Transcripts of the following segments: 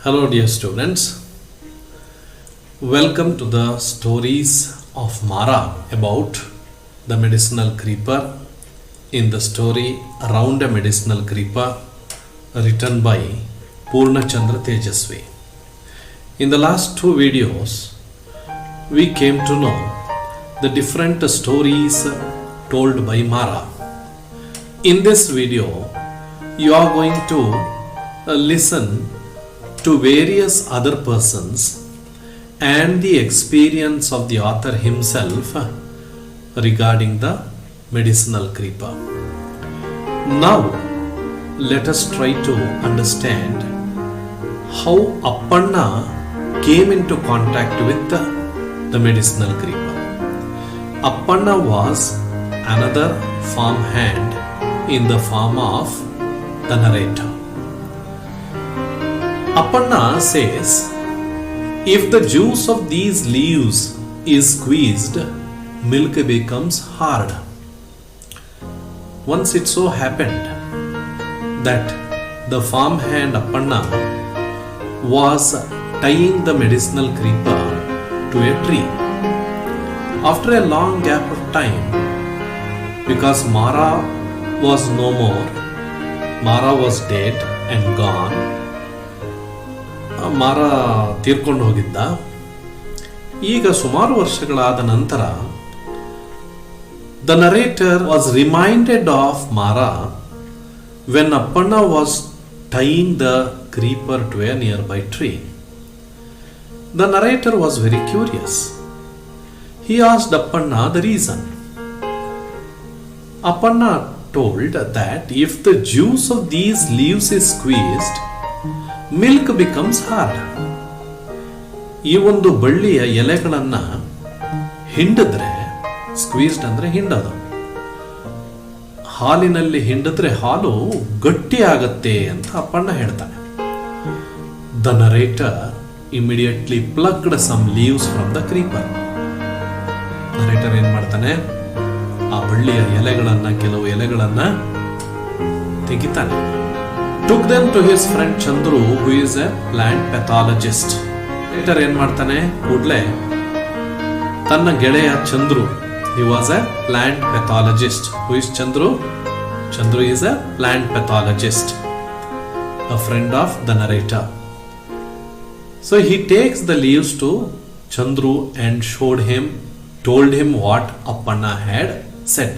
Hello dear students, welcome to the stories of Mara about the medicinal creeper. In the story Around a Medicinal Creeper written by Purnachandra Tejasvi. In the last two videos we came to know the different stories told by Mara. In this video you are going to listen to various other persons and the experience of the author himself regarding the medicinal creeper. Now let us try to understand how Appanna came into contact with the medicinal creeper. Appanna was another farm hand in the farm of the narrator. Appanna says, if the juice of these leaves is squeezed, milk becomes hard. Once it so happened that the farmhand Appanna was tying the medicinal creeper to a tree. After a long gap of time, because Mara was no more, Mara was dead and gone, ಮಾರ ತೀರ್ಕೊಂಡು ಹೋಗಿದ್ದ. ಈಗ ಸುಮಾರು ವರ್ಷಗಳಾದ ನಂತರ the narrator was reminded of Mara when Appanna was tying the creeper to a nearby tree. The narrator was very curious. He asked Appanna the reason. Appanna told that if the juice of these leaves is squeezed, milk becomes hard. ಈ ಒಂದು ಬಳ್ಳಿಯ ಎಲೆಗಳನ್ನ ಹಿಂಡಿದ್ರೆ, ಸ್ಕ್ವೀಸ್ಡ್ ಅಂದ್ರೆ ಹಿಂಡೋದು, ಹಾಲಿನಲ್ಲಿ ಹಿಂಡಿದ್ರೆ ಹಾಲು ಗಟ್ಟಿ ಆಗತ್ತೆ ಅಂತ ಅಪ್ಪಣ್ಣ ಹೇಳ್ತಾನೆ. The narrator immediately plucked some leaves from the creeper. Narrator ಏನ್ ಮಾಡ್ತಾನೆ, ಆ ಬಳ್ಳಿಯ ಎಲೆಗಳನ್ನ, ಕೆಲವು ಎಲೆಗಳನ್ನ ತೆಗಿತಾನೆ. Took them to his friend Chandru, who is a plant pathologist. Later ಏನ್ ಮಾಡ್ತಾನೆ, ಕೂಡಲೇ ತನ್ನ ಗೆಳೆಯ Chandru, he was a plant pathologist. Who is Chandru? Chandru is a plant pathologist, a friend of the narrator. So he takes the leaves to Chandru and told him what Appanna had said.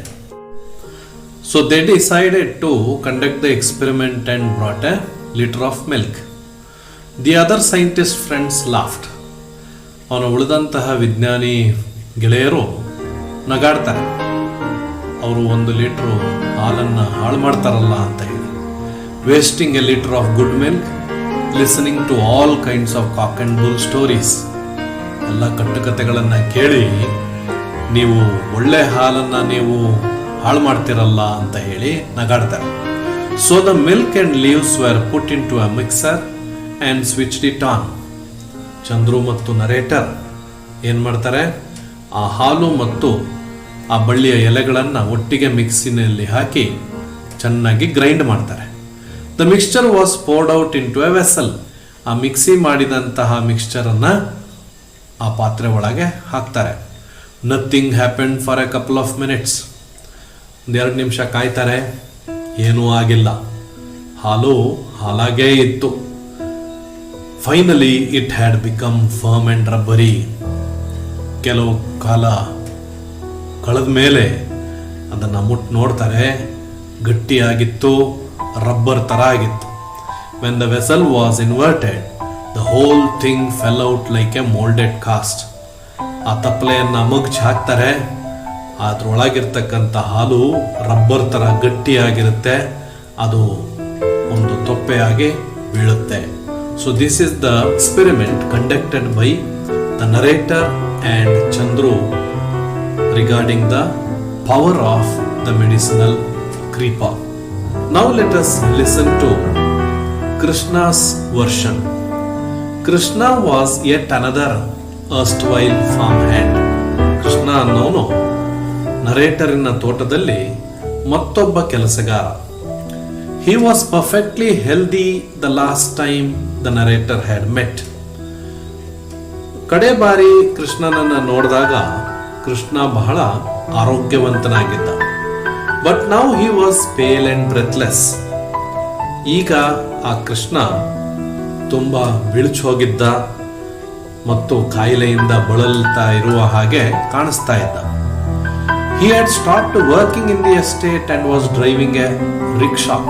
So they decided to conduct the experiment and brought a liter of milk. The other scientist friends laughed. ಅವನು ಉಳಿದಂತಹ ವಿಜ್ಞಾನಿ ಗೆಳೆಯರು ನಗಾಡ್ತಾರೆ. ಅವರು 1 litre ಹಾಲನ್ನು ಹಾಳು ಮಾಡ್ತಾರಲ್ಲ ಅಂತ ಹೇಳಿ. Wasting a litre of good milk, listening to all kinds of cock and bull stories. ಎಲ್ಲ ಕಟ್ಟುಕತೆಗಳನ್ನು ಕೇಳಿ ನೀವು ಒಳ್ಳೆ ಹಾಲನ್ನು ನೀವು ಹಾಳು ಮಾಡ್ತಿರಲ್ಲ ಅಂತ ಹೇಳಿ ನಗಾಡ್ತಾರೆ. So the milk and leaves were put into a mixer and switched it on. Chandru ಮತ್ತು ನರೇಟರ್ ಏನ್ ಮಾಡ್ತಾರೆ, ಆ ಹಾಲು ಮತ್ತು ಆ ಬಳ್ಳಿಯ ಎಲೆಗಳನ್ನ ಒಟ್ಟಿಗೆ ಮಿಕ್ಸಿನಲ್ಲಿ ಹಾಕಿ ಚೆನ್ನಾಗಿ ಗ್ರೈಂಡ್ ಮಾಡ್ತಾರೆ. The mixture was poured out into a vessel. ಆ ಮಿಕ್ಸಿ ಮಾಡಿದಂತಹ ಮಿಕ್ಸ್ಚರ್ ಅನ್ನ ಆ ಪಾತ್ರೆ ಒಳಗೆ ಹಾಕ್ತಾರೆ. Nothing happened for a couple of minutes. 2 ನಿಮಿಷ ಕಾಯ್ತಾರೆ, ಏನೂ ಆಗಿಲ್ಲ, ಹಾಲು ಹಾಲಾಗೇ ಇತ್ತು. Finally it had become firm and rubbery. ಕೆಲವು ಕಾಲ ಕಳೆದ ಮೇಲೆ ಅದನ್ನು ನೋಡ್ತಾರೆ, ಗಟ್ಟಿಯಾಗಿತ್ತು, ರಬ್ಬರ್ ತರ ಆಗಿತ್ತು. When the vessel was inverted, the whole thing fell out like a moulded cast. ಆ ತಪ್ಪಲೆಯನ್ನು ಮಗ್ಚ್ ಹಾಕ್ತಾರೆ, ಅದರೊಳಗಿರ್ತಕ್ಕಂಥ ಹಾಲು ರಬ್ಬರ್ ತರ ಗಟ್ಟಿಯಾಗಿರುತ್ತೆ, ಅದು ಒಂದು ತೊಪ್ಪೆಯಾಗಿ ಬೀಳುತ್ತೆ. So this is the experiment conducted by the narrator and Chandru regarding the power of the medicinal creeper. Now let us listen to Krishna's version. Krishna was yet another erstwhile farm hand. Krishna ಅನ್ನೋನು ನರೇಟರಿನ ತೋಟದಲ್ಲಿ ಮತ್ತೊಬ್ಬ ಕೆಲಸಗಾರ. He was perfectly healthy the last time the narrator had met. ಕಡೆ ಬಾರಿ ಕೃಷ್ಣನನ್ನ ನೋಡಿದಾಗ ಕೃಷ್ಣ ಬಹಳ ಆರೋಗ್ಯವಂತನಾಗಿದ್ದ. But now he was pale and breathless. ಈಗ ಆ ಕೃಷ್ಣ ತುಂಬಾ ಬಿಳುಚು ಹೋಗಿದ್ದ ಮತ್ತು ಕಾಯಿಲೆಯಿಂದ ಬಳಲ್ತಾ ಇರುವ ಹಾಗೆ ಕಾಣಿಸ್ತಾ ಇದ್ದ. He had stopped working in the estate and was driving a rickshaw.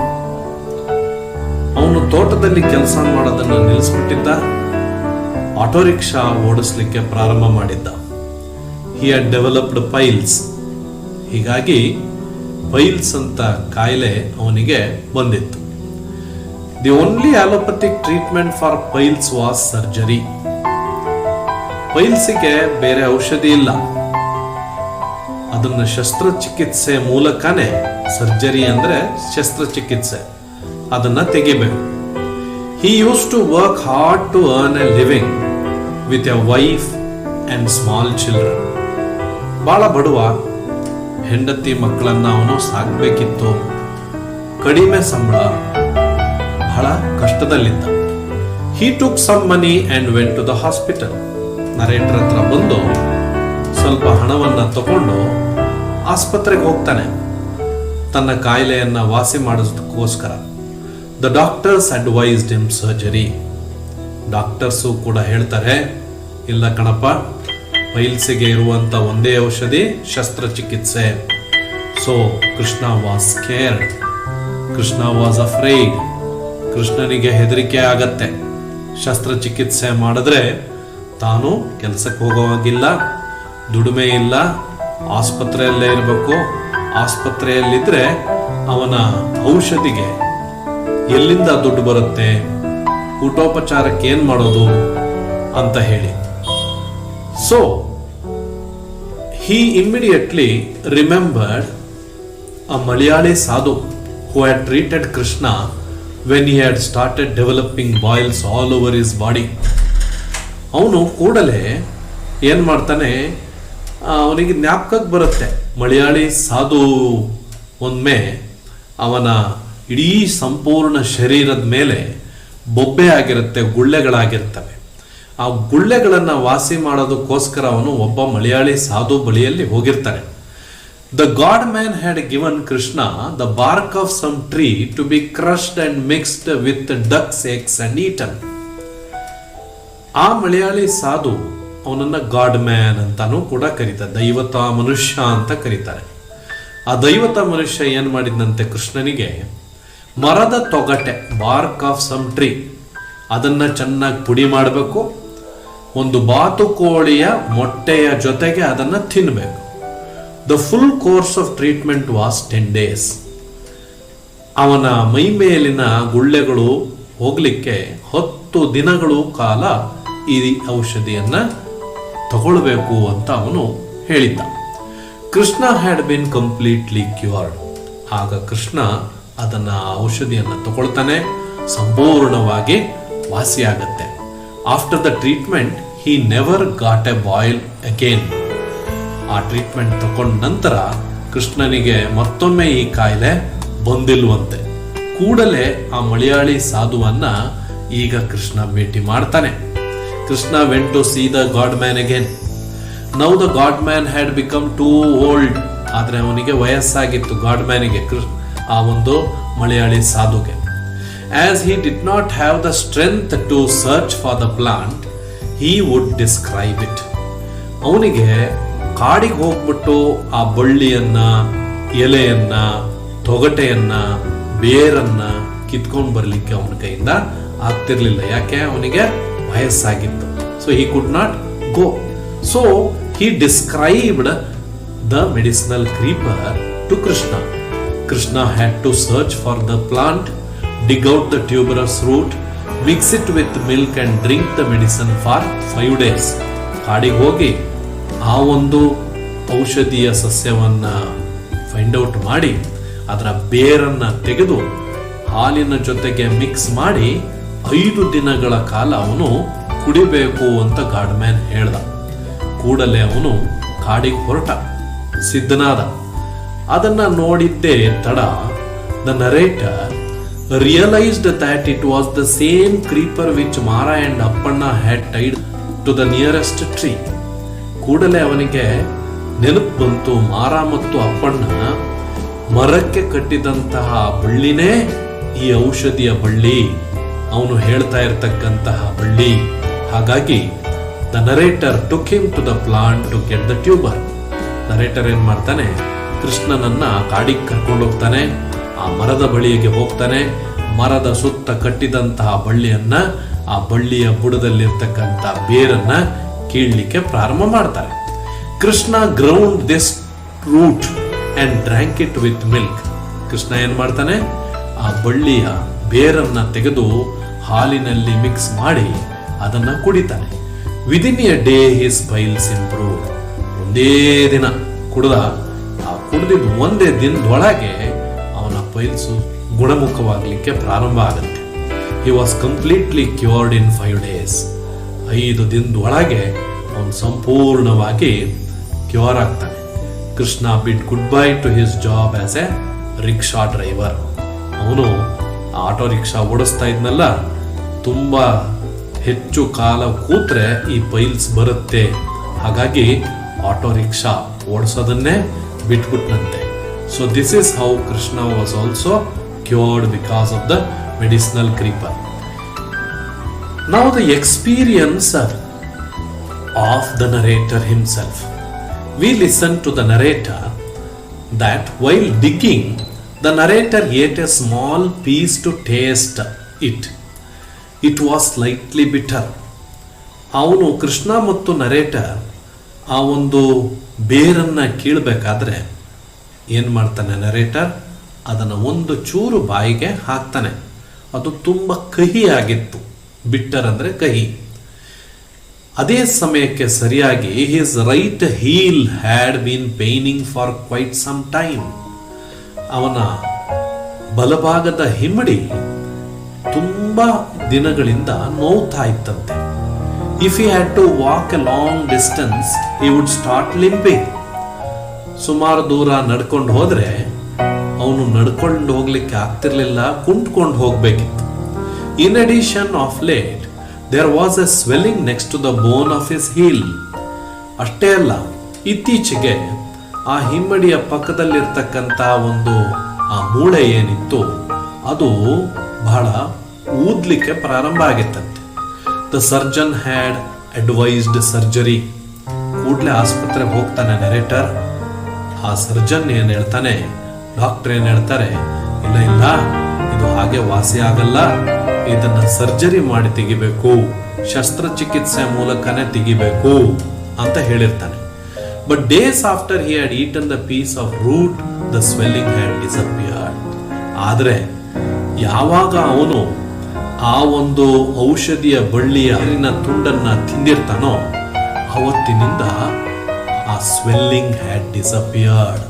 ಅವನು ತೋಟದಲ್ಲಿ ಕೆಲಸ ಮಾಡೋದನ್ನು ನಿಲ್ಲಿಸ್ಬಿಟ್ಟಿದ್ದ, ಆಟೋ ರಿಕ್ಷಾ ಓಡಿಸ್ಲಿಕ್ಕೆ ಪ್ರಾರಂಭ ಮಾಡಿದ್ದ. He had developed piles. ಹೀಗಾಗಿ ಪೈಲ್ಸ್ ಅಂತ ಕಾಯಿಲೆ ಅವನಿಗೆ ಬಂದಿತ್ತು. The only allopathic treatment for piles was surgery. ಪೈಲ್ಸಿಗೆ ಬೇರೆ ಔಷಧಿ ಇಲ್ಲ, ಅದನ್ನ ಶಸ್ತ್ರಚಿಕಿತ್ಸೆ ಮೂಲಕನೇ, ಸರ್ಜರಿ ಅಂದ್ರೆ ಶಸ್ತ್ರಚಿಕಿತ್ಸೆ, ಅದನ್ನ ತೆಗಿಬೇಕು. He used to work hard to earn a living with a wife and small children. ಬಹಳ ಬಡವ, ಹೆಂಡತಿ ಮಕ್ಕಳನ್ನ ಅವನು ಸಾಕ್ಬೇಕಿತ್ತು, ಕಡಿಮೆ ಸಂಬಳ, ಬಹಳ ಕಷ್ಟದಲ್ಲಿದ್ದ. He took some money and went to the hospital. Narrator ಹತ್ರ ಬಂದು ಸ್ವಲ್ಪ ಹಣವನ್ನ ತಗೊಂಡು ಆಸ್ಪತ್ರೆಗೆ ಹೋಗ್ತಾನೆ, ತನ್ನ ಕಾಯಿಲೆಯನ್ನ ವಾಸಿ ಮಾಡೋದಕ್ಕೋಸ್ಕರ. The doctors advised him surgery. Doctors ಕೂಡ ಹೇಳ್ತಾರೆ, ಇಲ್ಲ ಕಣಪ್ಪ, ಪೈಲ್ಸಿಗೆ ಇರುವಂತ ಒಂದೇ ಔಷಧಿ ಶಸ್ತ್ರಚಿಕಿತ್ಸೆ. So Krishna was scared, Krishna was afraid. ಕೃಷ್ಣನಿಗೆ ಹೆದರಿಕೆ ಆಗತ್ತೆ, ಶಸ್ತ್ರಚಿಕಿತ್ಸೆ ಮಾಡಿದ್ರೆ ತಾನು ಕೆಲಸಕ್ಕೆ ಹೋಗೋವಾಗಿಲ್ಲ, ದುಡಿಮೆ ಇಲ್ಲ, ಆಸ್ಪತ್ರೆಯಲ್ಲೇ ಇರಬೇಕು. ಆಸ್ಪತ್ರೆಯಲ್ಲಿದ್ರೆ ಅವನ ಔಷಧಿಗೆ ಎಲ್ಲಿಂದ ದುಡ್ಡು ಬರುತ್ತೆ, ಊಟೋಪಚಾರಕ್ಕೆ ಏನ್ ಮಾಡೋದು ಅಂತ ಹೇಳಿ. So he immediately remembered a Malayali sadhu who had treated Krishna when he had started developing boils all over his body. ಅವನು ಕೂಡಲೇ ಏನ್ ಮಾಡ್ತಾನೆ, ಅವನಿಗೆ ಜ್ಞಾಪಕಕ್ಕೆ ಬರುತ್ತೆ, ಮಲಯಾಳಿ ಸಾಧು ಒಮ್ಮೆ ಅವನ ಇಡೀ ಸಂಪೂರ್ಣ ಶರೀರದ ಮೇಲೆ ಬೊಬ್ಬೆ ಆಗಿರುತ್ತೆ, ಗುಳ್ಳೆಗಳಾಗಿರ್ತವೆ. ಆ ಗುಳ್ಳೆಗಳನ್ನ ವಾಸಿ ಮಾಡೋದಕ್ಕೋಸ್ಕರ ಅವನು ಒಬ್ಬ ಮಲಯಾಳಿ ಸಾಧು ಬಳಿಯಲ್ಲಿ ಹೋಗಿರ್ತಾನೆ. The god man had given Krishna the bark of some tree to be crushed and mixed with ducks eggs and eaten. ಆ ಮಲಯಾಳಿ ಸಾಧು ಅವನನ್ನ ಗಾಡ್ ಮ್ಯಾನ್ ಅಂತಾನೂ ಕೂಡ ಕರೀತಾರೆ, ದೈವತ ಮನುಷ್ಯ ಅಂತ ಕರೀತಾರೆ. ಆ ದೈವತ ಮನುಷ್ಯ ಏನ್ ಮಾಡಿದ್ನಂತೆ, ಕೃಷ್ಣನಿಗೆ ಮರದ ತೊಗಟೆ, ಬಾರ್ಕ್ ಆಫ್ ಸಮ್ ಟ್ರೀ, ಅದನ್ನ ಚೆನ್ನಾಗಿ ಪುಡಿ ಮಾಡಬೇಕು, ಒಂದು ಬಾತುಕೋಳಿಯ ಮೊಟ್ಟೆಯ ಜೊತೆಗೆ ಅದನ್ನ ತಿನ್ನಬೇಕು. The full course of treatment was 10 days. ಅವನ ಮೈ ಮೇಲಿನ ಗುಳ್ಳೆಗಳು ಹೋಗ್ಲಿಕ್ಕೆ 10 ದಿನಗಳು ಕಾಲ ಈ ಔಷಧಿಯನ್ನ ತಗೊಳ್ಬೇಕು ಅಂತ ಅವನು ಹೇಳಿದ್ದ. Krishna had been completely cured. ಆಗ ಕೃಷ್ಣ ಅದನ್ನ ಔಷಧಿಯನ್ನ ತಗೊಳ್ತಾನೆ, ಸಂಪೂರ್ಣವಾಗಿ ವಾಸಿಯಾಗತ್ತೆ. After the treatment he never got a boil again. ಆ ಟ್ರೀಟ್ಮೆಂಟ್ ತಗೊಂಡ ನಂತರ ಕೃಷ್ಣನಿಗೆ ಮತ್ತೊಮ್ಮೆ ಈ ಕಾಯಿಲೆ ಬಂದಿಲ್ವಂತೆ. ಕೂಡಲೇ ಆ ಮಲಯಾಳಿ ಸಾಧುವನ್ನ ಈಗ ಕೃಷ್ಣ ಭೇಟಿ ಮಾಡ್ತಾನೆ. Krishna went to see the god man again. Now the god man had become too old. ಆದ್ರೆ ಅವನಿಗೆ ವಯಸ್ಸಾಗಿತ್ತು, ಗಾಡ್ ಮ್ಯಾನಿಗೆ, ಆ ಒಂದು ಮಲಯಾಳಿ ಸಾಧುಗೆ. As he did not have the strength to search for the plant, he would describe it. ಅವನಿಗೆ ಕಾಡಿಗೆ ಹೋಗ್ಬಿಟ್ಟು ಆ ಬಳ್ಳಿಯನ್ನ, ಎಲೆಯನ್ನ, ತೊಗಟೆಯನ್ನ, ಬೇರನ್ನ ಕಿತ್ಕೊಂಡು ಬರ್ಲಿಕ್ಕೆ ಅವನ ಕೈಯಿಂದ ಆಗ್ತಿರ್ಲಿಲ್ಲ. ಯಾಕೆ? ಅವನಿಗೆ ವಯಸ್ಸಾಗಿತ್ತು. So he could not go. So he described the medicinal creeper to Krishna. Krishna had to search for the plant, dig out the tuberous root, mix it with milk and drink the medicine for 5 days. ಕಾಡಿಗೆ ಹೋಗಿ ಆ ಒಂದು ಔಷಧಿಯ ಸಸ್ಯವನ್ನ find out ಮಾಡಿ ಅದರ ಬೇರನ್ನ ತೆಗೆದು ಹಾಲಿನ ಜೊತೆಗೆ ಮಿಕ್ಸ್ ಮಾಡಿ 5 ದಿನಗಳ ಕಾಲ ಅವನು ಕುಡಿಬೇಕು ಅಂತ ಗಾಡ್ ಮ್ಯಾನ್ ಹೇಳ್ದ. ಕೂಡಲೇ ಅವನು ಕಾಡಿಗೆ ಹೊರಟ, ಸಿದ್ಧನಾದ. ಅದನ್ನ ನೋಡಿದ್ದೇ ತಡ the narrator realized that it was the same creeper which Mara and Appanna had tied to the nearest tree. ಕೂಡಲೇ ಅವನಿಗೆ ನೆನಪು ಬಂತು, ಮಾರ ಮತ್ತು ಅಪ್ಪಣ್ಣ ಮರಕ್ಕೆ ಕಟ್ಟಿದಂತಹ ಬಳ್ಳಿನೇ ಈ ಔಷಧಿಯ ಬಳ್ಳಿ, ಅವನು ಹೇಳ್ತಾ ಇರತಕ್ಕಂತಹ ಬಳ್ಳಿ. ಹಾಗಾಗಿ the narrator took him to the plant to get the tuber. Narrator ಏನ್ ಮಾಡ್ತಾನೆ, ಕೃಷ್ಣನನ್ನ ಕಾಡಿಗೆ ಕರ್ಕೊಂಡು ಹೋಗ್ತಾನೆ, ಆ ಮರದ ಬಳಿಗೆ ಹೋಗ್ತಾನೆ, ಮರದ ಸುತ್ತ ಕಟ್ಟಿದಂತಹ ಬಳ್ಳಿಯನ್ನ, ಆ ಬಳ್ಳಿಯ ಬುಡದಲ್ಲಿರ್ತಕ್ಕಂಥ ಬೇರನ್ನ ಕೀಳ್ಲಿಕ್ಕೆ ಪ್ರಾರಂಭ ಮಾಡ್ತಾರೆ. Krishna ground this root and drank it with milk. Krishna ಏನ್ ಮಾಡ್ತಾನೆ, ಆ ಬಳ್ಳಿಯ ಬೇರನ್ನ ತೆಗೆದು ಹಾಲಿನಲ್ಲಿ ಮಿಕ್ಸ್ ಮಾಡಿ ಅದನ್ನ ಕುಡಿತಾನೆ. Within a day his piles improve. ಒಂದೇ ದಿನ ಕುಡಿದ, ಆ ಕುಡಿದಿದ್ದ ಒಂದೇ ದಿನದೊಳಗೆ ಅವನ ಪೈಲ್ಸು ಗುಣಮುಖವಾಗಲಿಕ್ಕೆ ಪ್ರಾರಂಭ ಆಗುತ್ತೆ. He was completely cured in 5 days. 5 ದಿನದೊಳಗೆ ಅವನು ಸಂಪೂರ್ಣವಾಗಿ ಕ್ಯೂರ್ ಆಗ್ತಾನೆ. ಕೃಷ್ಣ ಬಿಡ್ good by two his job as A rickshaw driver. ಅವನು ಆಟೋ ರಿಕ್ಷಾ ಓಡಿಸ್ತಾ ಇದ್ನಲ್ಲ, ತುಂಬಾ ಹೆಚ್ಚು ಕಾಲ ಕೂತ್ರೆ ಈ ಪೈಲ್ಸ್ ಬರುತ್ತೆ, ಹಾಗಾಗಿ ಆಟೋ ರಿಕ್ಷಾ ಓಡಿಸೋದನ್ನೇ ಬಿಟ್ಬಿಟ್ನಂತೆ. So this is how Krishna was also cured because of the medicinal creeper. Now the experience of the narrator himself. We listen to the narrator that while digging, the narrator ate a small piece to taste it. It was slightly bitter. ಅವನು ಕೃಷ್ಣ ಮತ್ತು narrator ಆ ಒಂದು ಬೇರನ್ನ ಕೀಳ್ಬೇಕಾದ್ರೆ ಏನ್ ಮಾಡ್ತಾನೆ, narrator ಅದನ್ನು ಒಂದು ಚೂರು ಬಾಯಿಗೆ ಹಾಕ್ತಾನೆ. ಅದು ತುಂಬಾ ಕಹಿ ಆಗಿತ್ತು. ಬಿಟ್ಟರ್ ಅಂದ್ರೆ ಕಹಿ. ಅದೇ ಸಮಯಕ್ಕೆ ಸರಿಯಾಗಿ his right heel had been paining for quite some time. ಅವನ ಬಲಭಾಗದ ಹಿಮ್ಮಡಿ ತುಂಬಾ ದಿನಗಳಿಂದ ನೋವ್ತಾ ಇತ್ತಂತೆ. If he had to walk a long distance he would start limping. ಸುಮಾರು ದೂರ ನಡ್ಕೊಂಡು ಹೋದ್ರೆ ಅವನು ನಡ್ಕೊಂಡು ಹೋಗ್ಲಿಕ್ಕೆ ಆಗ್ತಿರ್ಲಿಲ್ಲ, ಕುಂಟ್ಕೊಂಡು ಹೋಗ್ಬೇಕಿತ್ತು. In addition of late there was a swelling next to the bone of his heel. ಅಷ್ಟೇ ಅಲ್ಲ, ಇತ್ತೀಚೆಗೆ ಆ ಹಿಮ್ಮಡಿಯ ಪಕ್ಕದಲ್ಲಿರ್ತಕ್ಕಂಥ ಒಂದು ಆ ಮೂಳೆ ಏನಿತ್ತು ಅದು ಬಹಳ ಊದ್ಲಿಕ್ಕೆ ಪ್ರಾರಂಭ ಆಗಿತ್ತಂತೆ. The surgeon had advised surgery. ಕೂಡಲೇ ಆಸ್ಪತ್ರೆಗೆ ಹೋಗ್ತಾನೆ ನರೇಟರ್. ಆ ಸರ್ಜನ್ ಏನ್ ಹೇಳ್ತಾನೆ, ಡಾಕ್ಟರ್ ಏನ್ ಹೇಳ್ತಾರೆ, ಇಲ್ಲ ಇಲ್ಲ ಇದು ಹಾಗೆ ವಾಸಿ ಆಗಲ್ಲ, ಇದನ್ನ ಸರ್ಜರಿ ಮಾಡಿ ತೆಗಿಬೇಕು, ಶಸ್ತ್ರಚಿಕಿತ್ಸೆ ಮೂಲಕನೇ ತೆಗಿಬೇಕು ಅಂತ ಹೇಳಿರ್ತಾನೆ. But days after he had eaten the piece of root the swelling had disappeared. ಆದ್ರೆ ಯಾವಾಗ ಅವನು ಆ ಒಂದು ಔಷಧಿಯ ಬಳ್ಳಿಯ ತುಂಡನ್ನ ತಿಂದಿರ್ತಾನೋ ಅವತ್ತಿನಿಂದ ಆ ಸ್ವೆಲ್ಲಿಂಗ್ ಹ್ಯಾಡ್ ಡಿಸಪಿಯರ್ಡ್.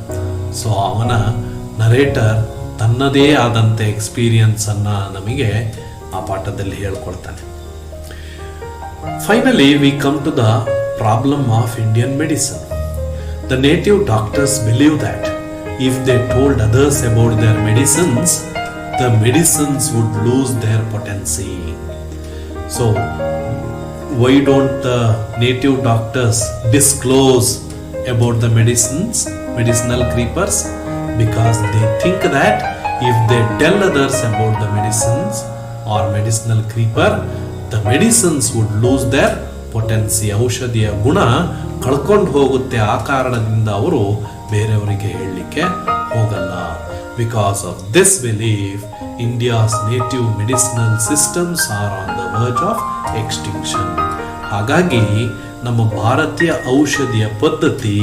ಸೊ ಅವನ ನರೇಟರ್ ತನ್ನದೇ ಆದಂತ ಎಕ್ಸ್ಪೀರಿಯನ್ಸ್ ಅನ್ನ ನಮಗೆ ಆ ಪಾಠದಲ್ಲಿ ಹೇಳ್ಕೊಳ್ತಾನೆ. Finally we come to the problem of Indian medicine. The native doctors believe that if they told others about their medicines, the medicines would lose their potency. So why don't the native doctors disclose about the medicines, medicinal creepers? Because they think that if they tell others about the medicines or medicinal creeper, the medicines would lose their potency. ಔಷಧಿಯ ಗುಣ ಕಳ್ಕೊಂಡು ಹೋಗುತ್ತೆ. ಆ ಕಾರಣದಿಂದ ಅವರು ಬೇರೆಯವರಿಗೆ ಹೇಳಲಿಕ್ಕೆ ಹೋಗಲ್ಲ. Because of this belief, India's native medicinal systems are on the verge of extinction. ಹಾಗಾಗಿ ನಮ್ಮ ಭಾರತೀಯ ಔಷಧಿಯ ಪದ್ಧತಿ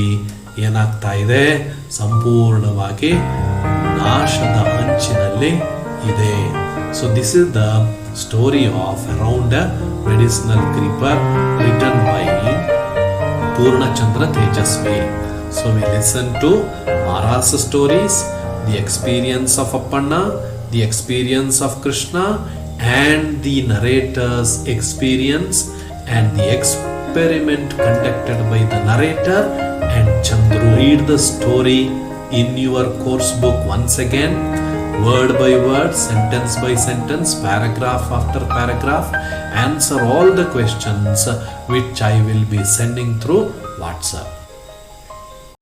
ಏನಾಗ್ತಾ ಇದೆ, ಸಂಪೂರ್ಣವಾಗಿ ನಾಶದ ಅಂಚಿನಲ್ಲಿ ಇದೆ. So this is the story of Around a Medicinal Creeper written by Purnachandra Tejasvi. So we listen to Mara's stories, the experience of Appanna, the experience of Krishna, and the narrator's experience, and the experiment conducted by the narrator and Chandru. Read the story in your course book once again. word by word, sentence by sentence, paragraph after paragraph, answer all the questions which I will be sending through WhatsApp.